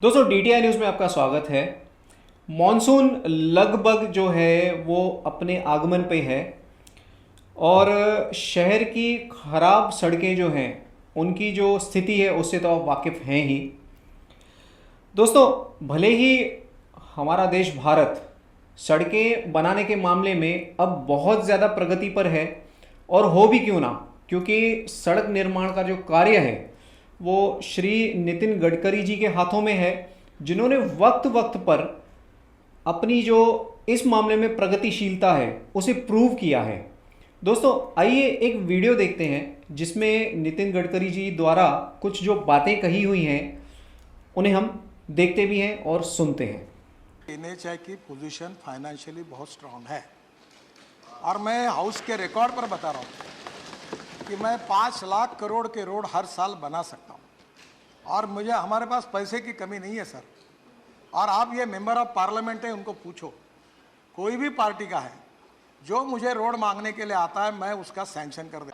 दोस्तों DTI news में आपका स्वागत है। मॉनसून लगभग जो है वो अपने आगमन पे है और शहर की ख़राब सड़कें जो हैं उनकी जो स्थिति है उससे तो आप वाकिफ़ हैं ही। दोस्तों, भले ही हमारा देश भारत सड़कें बनाने के मामले में अब बहुत ज़्यादा प्रगति पर है, और हो भी क्यों ना, क्योंकि सड़क निर्माण का जो कार्य है वो श्री नितिन गडकरी जी के हाथों में है, जिन्होंने वक्त वक्त पर अपनी जो इस मामले में प्रगतिशीलता है उसे प्रूव किया है। दोस्तों, आइए एक वीडियो देखते हैं जिसमें नितिन गडकरी जी द्वारा कुछ जो बातें कही हुई हैं उन्हें हम देखते भी हैं और सुनते हैं। एनएचआई की पोजीशन फाइनेंशियली बहुत स्ट्रांग है और मैं हाउस के रिकॉर्ड पर बता रहा हूँ कि मैं 5 लाख करोड़ के रोड हर साल बना सकता हूँ और मुझे हमारे पास पैसे की कमी नहीं है सर। और आप ये मेंबर ऑफ पार्लियामेंट है, उनको पूछो, कोई भी पार्टी का है, जो मुझे रोड मांगने के लिए आता है मैं उसका सैंक्शन कर दे।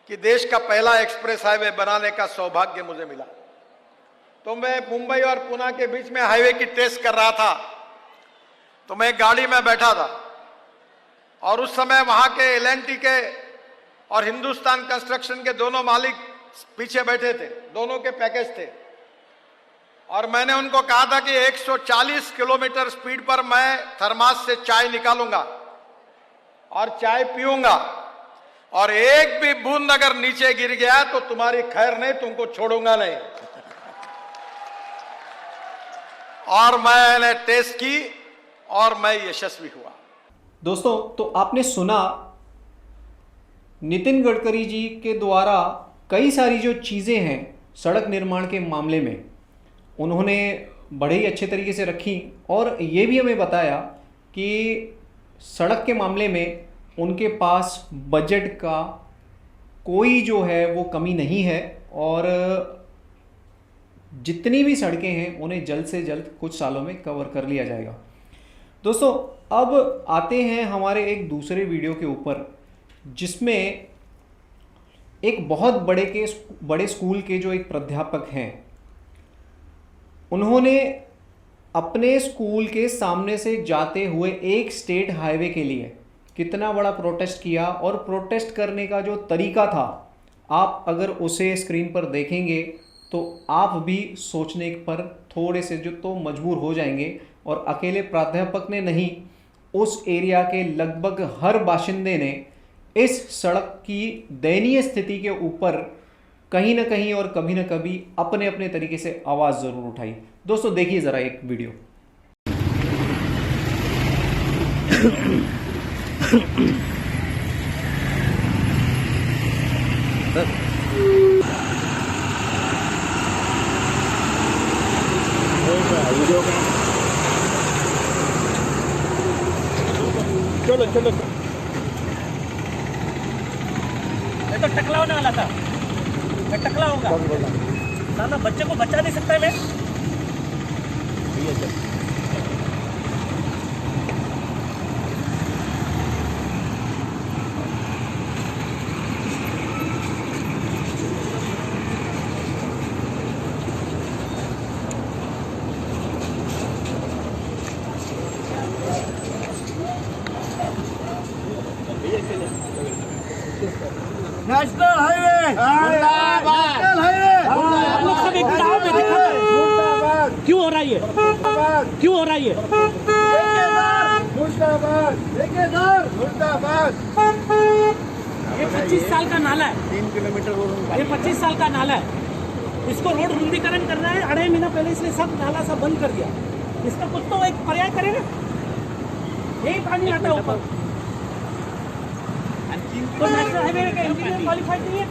कि देश का पहला एक्सप्रेस हाईवे बनाने का सौभाग्य मुझे मिला। तो मैं मुंबई और पुणे के बीच में हाईवे की टेस्ट कर रहा था, तो मैं गाड़ी में बैठा था और उस समय वहां के L&T के और हिंदुस्तान कंस्ट्रक्शन के दोनों मालिक पीछे बैठे थे, दोनों के पैकेज थे। और मैंने उनको कहा था कि 140 किलोमीटर स्पीड पर मैं थर्मास से चाय निकालूंगा और चाय पीऊंगा, और एक भी बूंद अगर नीचे गिर गया तो तुम्हारी खैर नहीं, तुमको छोड़ूंगा नहीं। और मैंने टेस्ट की और मैं यशस्वी हुआ। दोस्तों, तो आपने सुना नितिन गडकरी जी के द्वारा कई सारी जो चीज़ें हैं सड़क निर्माण के मामले में उन्होंने बड़े ही अच्छे तरीके से रखी, और ये भी हमें बताया कि सड़क के मामले में उनके पास बजट का कोई जो है वो कमी नहीं है, और जितनी भी सड़कें हैं उन्हें जल्द से जल्द कुछ सालों में कवर कर लिया जाएगा। दोस्तों, अब आते हैं हमारे एक दूसरे वीडियो के ऊपर, जिसमें एक बहुत बड़े स्कूल के जो एक प्राध्यापक हैं, उन्होंने अपने स्कूल के सामने से जाते हुए एक स्टेट हाईवे के लिए कितना बड़ा प्रोटेस्ट किया, और प्रोटेस्ट करने का जो तरीका था, आप अगर उसे स्क्रीन पर देखेंगे तो आप भी सोचने पर थोड़े से जो तो मजबूर हो जाएंगे। और अकेले प्राध्यापक ने नहीं, उस एरिया के लगभग हर बाशिंदे ने इस सड़क की दयनीय स्थिति के ऊपर कहीं ना कहीं और कभी ना कभी अपने अपने तरीके से आवाज़ ज़रूर उठाई। दोस्तों, देखिए ज़रा एक वीडियो। चलो चलो, मैं तो टकला होने वाला था, मैं टकला होगा। साला बच्चे को बचा नहीं सकता मैं। नेशनल हाईवे, नेशनल हाईवे, आप लोग सब एक गाँव में दिक्कत क्यों हो रहा है? क्यों हो रहा है? मुर्दाबाद, मुर्दाबाद। ये 25 साल का नाला है, 3 किलोमीटर ये 25 साल का नाला है। इसको रोड रुंदीकरण करना है, 2.5 महीना पहले इसने सब नाला सब बंद कर दिया। इसका कुछ तो एक पर्याय करेगा, यही पानी आता है ऊपर। तो नेशनल हाईवे का इंजीनियर क्वालिफाइड नहीं है।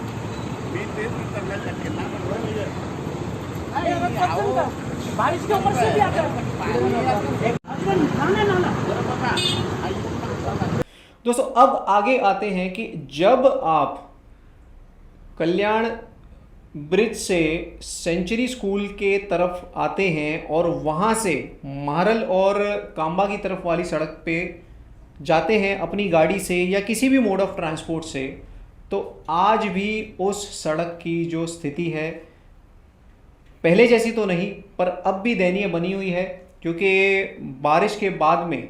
बारिश के ऊपर से भी आता है नाला। दोस्तों, अब आगे आते हैं कि जब आप कल्याण ब्रिज से सेंचुरी स्कूल के तरफ आते हैं और वहाँ से महरल और कांबा की तरफ वाली सड़क पे जाते हैं अपनी गाड़ी से या किसी भी मोड ऑफ ट्रांसपोर्ट से, तो आज भी उस सड़क की जो स्थिति है पहले जैसी तो नहीं, पर अब भी दयनीय बनी हुई है, क्योंकि बारिश के बाद में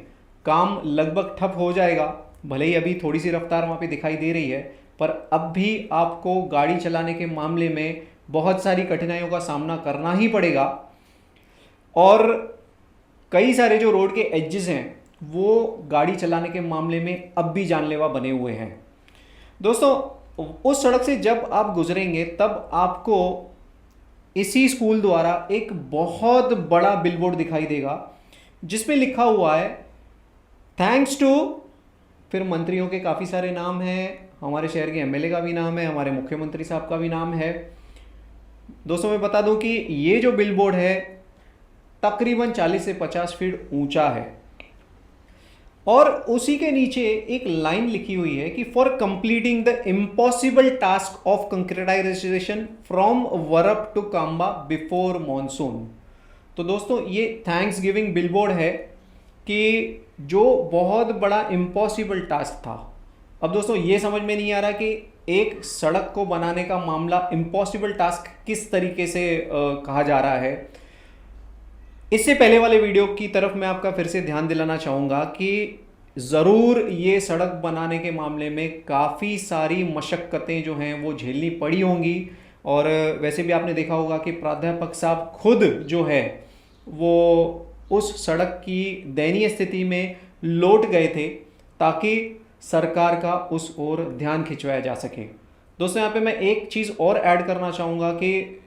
काम लगभग ठप हो जाएगा। भले ही अभी थोड़ी सी रफ्तार वहाँ पे दिखाई दे रही है, पर अब भी आपको गाड़ी चलाने के मामले में बहुत सारी कठिनाइयों का सामना करना ही पड़ेगा। और कई सारे जो रोड के एजेस हैं वो गाड़ी चलाने के मामले में अब भी जानलेवा बने हुए हैं। दोस्तों, उस सड़क से जब आप गुजरेंगे तब आपको इसी स्कूल द्वारा एक बहुत बड़ा बिलबोर्ड दिखाई देगा, जिसमें लिखा हुआ है थैंक्स टू, फिर मंत्रियों के काफ़ी सारे नाम हैं, हमारे शहर के एमएलए का भी नाम है, हमारे मुख्यमंत्री साहब का भी नाम है। दोस्तों, मैं बता दूं कि ये जो बिलबोर्ड है तकरीबन 40 से 50 फीट ऊंचा है, और उसी के नीचे एक लाइन लिखी हुई है कि for completing the impossible task of concretisation from Varap to Kamba before monsoon. तो दोस्तों, ये थैंक्स गिविंग बिलबोर्ड है कि जो बहुत बड़ा इम्पॉसिबल टास्क था। अब दोस्तों, ये समझ में नहीं आ रहा कि एक सड़क को बनाने का मामला इम्पॉसिबल टास्क किस तरीके से कहा जा रहा है। इससे पहले वाले वीडियो की तरफ मैं आपका फिर से ध्यान दिलाना चाहूँगा कि ज़रूर ये सड़क बनाने के मामले में काफ़ी सारी मशक्क़तें जो हैं वो झेलनी पड़ी होंगी। और वैसे भी आपने देखा होगा कि प्राध्यापक साहब खुद जो है वो उस सड़क की दयनीय स्थिति में लौट गए थे ताकि सरकार का उस ओर ध्यान खिंचवाया जा सके। दोस्तों, यहाँ पे मैं एक चीज़ और ऐड करना चाहूँगा कि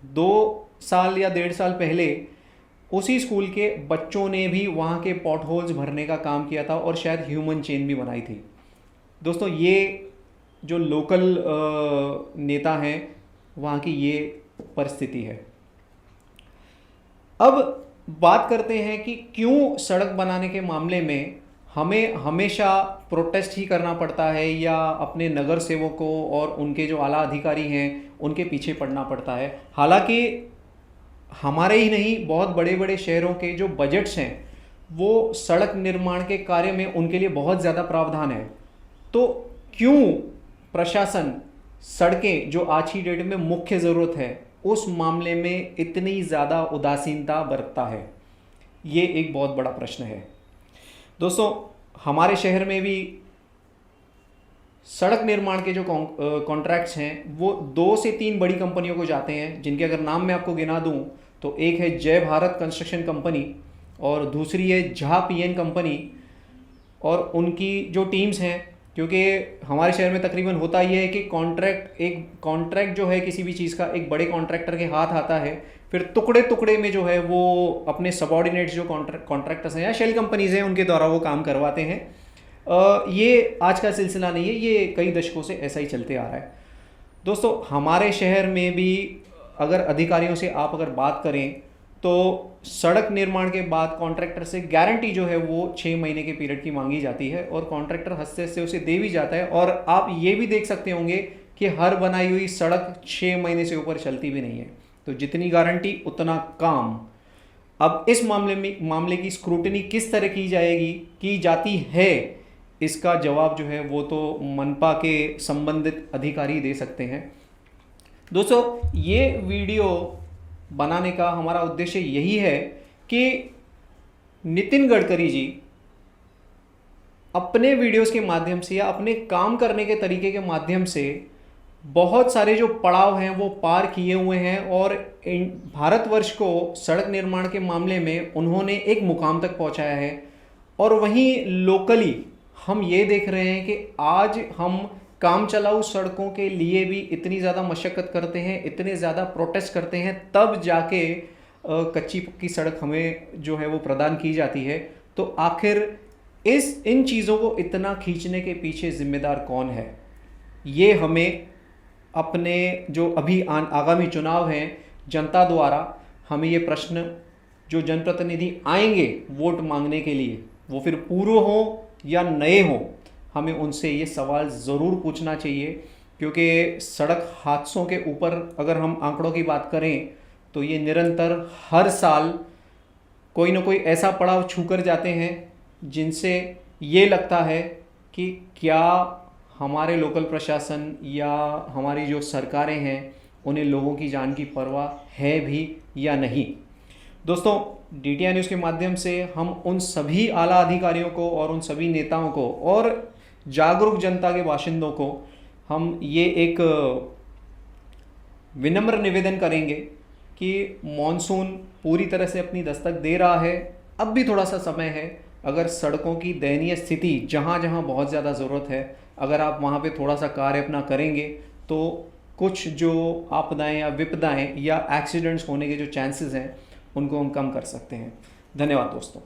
2 साल या 1.5 साल पहले उसी स्कूल के बच्चों ने भी वहाँ के पॉट होल्स भरने का काम किया था और शायद ह्यूमन चेन भी बनाई थी। दोस्तों, ये जो लोकल नेता हैं वहाँ की ये परिस्थिति है। अब बात करते हैं कि क्यों सड़क बनाने के मामले में हमें हमेशा प्रोटेस्ट ही करना पड़ता है या अपने नगर सेवकों और उनके जो आला अधिकारी हैं उनके पीछे पड़ना पड़ता है। हालांकि हमारे ही नहीं, बहुत बड़े बड़े शहरों के जो बजट्स हैं वो सड़क निर्माण के कार्य में उनके लिए बहुत ज़्यादा प्रावधान है। तो क्यों प्रशासन सड़कें जो आज की डेट में मुख्य ज़रूरत है उस मामले में इतनी ज़्यादा उदासीनता बरतता है, ये एक बहुत बड़ा प्रश्न है। दोस्तों, हमारे शहर में भी सड़क निर्माण के जो कॉन्ट्रैक्ट्स हैं वो 2 से 3 बड़ी कंपनियों को जाते हैं, जिनके अगर नाम मैं आपको गिना दूं तो एक है जय भारत कंस्ट्रक्शन कंपनी और दूसरी है झा पीएन कंपनी और उनकी जो टीम्स हैं। क्योंकि हमारे शहर में तकरीबन होता ये है कि एक कॉन्ट्रैक्ट जो है किसी भी चीज़ का एक बड़े कॉन्ट्रैक्टर के हाथ आता है, फिर टुकड़े टुकड़े में जो है वो अपने सबॉर्डिनेट्स जो कॉन्ट्रैक्टर्स हैं या शेल कंपनीज हैं उनके द्वारा वो काम करवाते हैं। ये आज का सिलसिला नहीं है, ये कई दशकों से ऐसा ही चलते आ रहा है। दोस्तों, हमारे शहर में भी अगर अधिकारियों से आप अगर बात करें तो सड़क निर्माण के बाद कॉन्ट्रैक्टर से गारंटी जो है वो 6 महीने के पीरियड की मांगी जाती है और कॉन्ट्रैक्टर हंसते हंसते उसे दे भी जाता है। और आप ये भी देख सकते होंगे कि हर बनाई हुई सड़क 6 महीने से ऊपर चलती भी नहीं है। तो जितनी गारंटी उतना काम। अब इस मामले की स्क्रूटनी किस तरह की जाती है, इसका जवाब जो है वो तो मनपा के संबंधित अधिकारी दे सकते हैं। दोस्तों, ये वीडियो बनाने का हमारा उद्देश्य यही है कि नितिन गडकरी जी अपने वीडियोस के माध्यम से या अपने काम करने के तरीके के माध्यम से बहुत सारे जो पड़ाव हैं वो पार किए हुए हैं और भारतवर्ष को सड़क निर्माण के मामले में उन्होंने एक मुकाम तक पहुंचाया है। और वहीं लोकली हम ये देख रहे हैं कि आज हम काम चलाऊ सड़कों के लिए भी इतनी ज़्यादा मशक्क़त करते हैं, इतने ज़्यादा प्रोटेस्ट करते हैं, तब जाके कच्ची पक्की सड़क हमें जो है वो प्रदान की जाती है। तो आखिर इन चीज़ों को इतना खींचने के पीछे जिम्मेदार कौन है, ये हमें अपने जो अभी आगामी चुनाव हैं जनता द्वारा हमें ये प्रश्न, जो जनप्रतिनिधि आएंगे वोट मांगने के लिए, वो फिर पूर्व हो या नए हों, हमें उनसे ये सवाल ज़रूर पूछना चाहिए। क्योंकि सड़क हादसों के ऊपर अगर हम आंकड़ों की बात करें तो ये निरंतर हर साल कोई ना कोई ऐसा पड़ाव छूकर जाते हैं जिनसे ये लगता है कि क्या हमारे लोकल प्रशासन या हमारी जो सरकारें हैं उन्हें लोगों की जान की परवाह है भी या नहीं। दोस्तों, DTI न्यूज़ के माध्यम से हम उन सभी आला अधिकारियों को और उन सभी नेताओं को और जागरूक जनता के बाशिंदों को हम ये एक विनम्र निवेदन करेंगे कि मॉनसून पूरी तरह से अपनी दस्तक दे रहा है। अब भी थोड़ा सा समय है। अगर सड़कों की दयनीय स्थिति जहाँ जहाँ बहुत ज़्यादा ज़रूरत है, अगर आप वहाँ पे थोड़ा सा कार्य अपना करेंगे तो कुछ जो आपदाएं या विपदाएं या एक्सीडेंट्स होने के जो चांसेस हैं उनको हम कम कर सकते हैं। धन्यवाद दोस्तों।